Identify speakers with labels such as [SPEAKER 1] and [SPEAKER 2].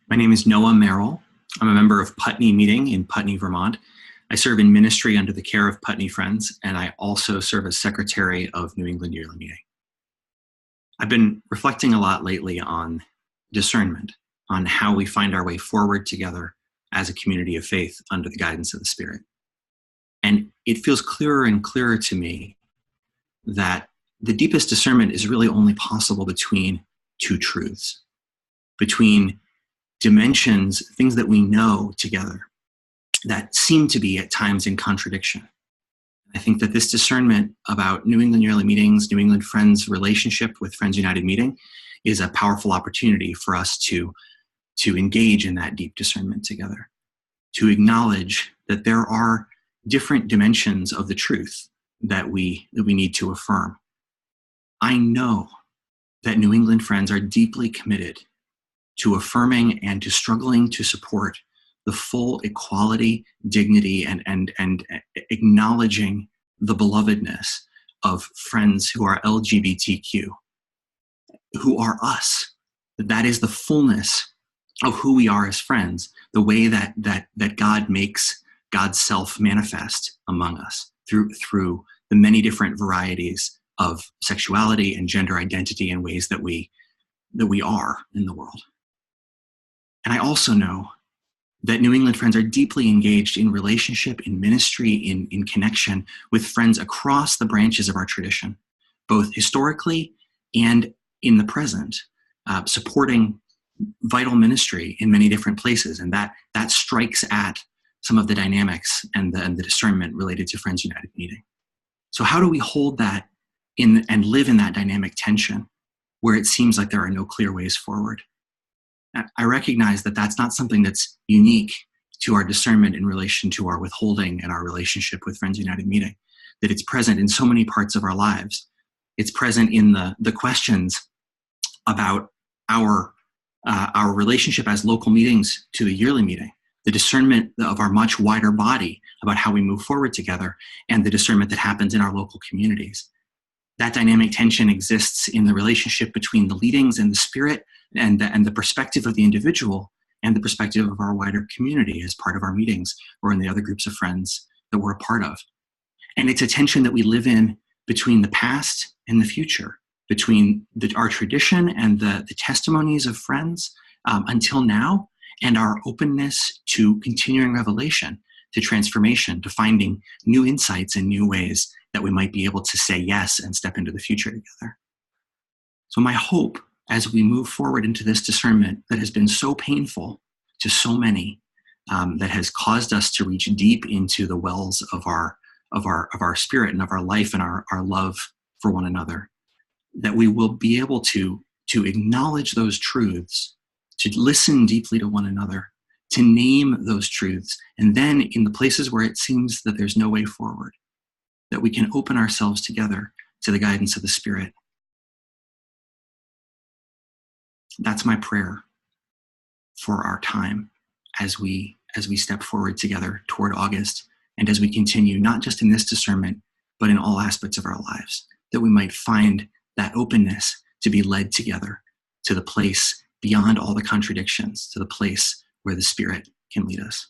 [SPEAKER 1] My name is Noah Merrill. I'm a member of Putney Meeting in Putney, Vermont. I serve in ministry under the care of Putney Friends, and I also serve as secretary of New England Yearly Meeting. I've been reflecting a lot lately on discernment, on how we find our way forward together as a community of faith under the guidance of the Spirit. And it feels clearer and clearer to me that the deepest discernment is really only possible between two truths, between dimensions, things that we know together that seem to be at times in contradiction. I think that this discernment about New England Yearly Meetings, New England Friends' relationship with Friends United Meeting is a powerful opportunity for us to engage in that deep discernment together, to acknowledge that there are different dimensions of the truth that we need to affirm. I know that New England Friends are deeply committed to affirming and to struggling to support the full equality, dignity, and acknowledging the belovedness of friends who are LGBTQ, who are us. That is the fullness of who we are as friends, the way that God makes God's self manifest among us through the many different varieties of sexuality and gender identity and ways that we are in the world. And I also know that New England Friends are deeply engaged in relationship, in ministry, in connection with friends across the branches of our tradition, both historically and in the present, supporting vital ministry in many different places. And that strikes at some of the dynamics and the discernment related to Friends United Meeting. So how do we hold that in and live in that dynamic tension where it seems like there are no clear ways forward? I recognize that that's not something that's unique to our discernment in relation to our withholding and our relationship with Friends United Meeting, that it's present in so many parts of our lives. It's present in the questions about our relationship as local meetings to the yearly meeting, the discernment of our much wider body about how we move forward together, and the discernment that happens in our local communities. That dynamic tension exists in the relationship between the leadings and the Spirit and the perspective of the individual and the perspective of our wider community as part of our meetings or in the other groups of friends that we're a part of. And it's a tension that we live in between the past and the future, between our tradition and the testimonies of friends until now, and our openness to continuing revelation, to transformation, to finding new insights and new ways that we might be able to say yes and step into the future together. So my hope as we move forward into this discernment that has been so painful to so many, that has caused us to reach deep into the wells of our spirit and of our life and our love for one another, that we will be able to acknowledge those truths, to listen deeply to one another, to name those truths, and then in the places where it seems that there's no way forward, that we can open ourselves together to the guidance of the Spirit. That's my prayer for our time as we step forward together toward August, and as we continue, not just in this discernment, but in all aspects of our lives, that we might find that openness to be led together to the place beyond all the contradictions, to the place where the Spirit can lead us.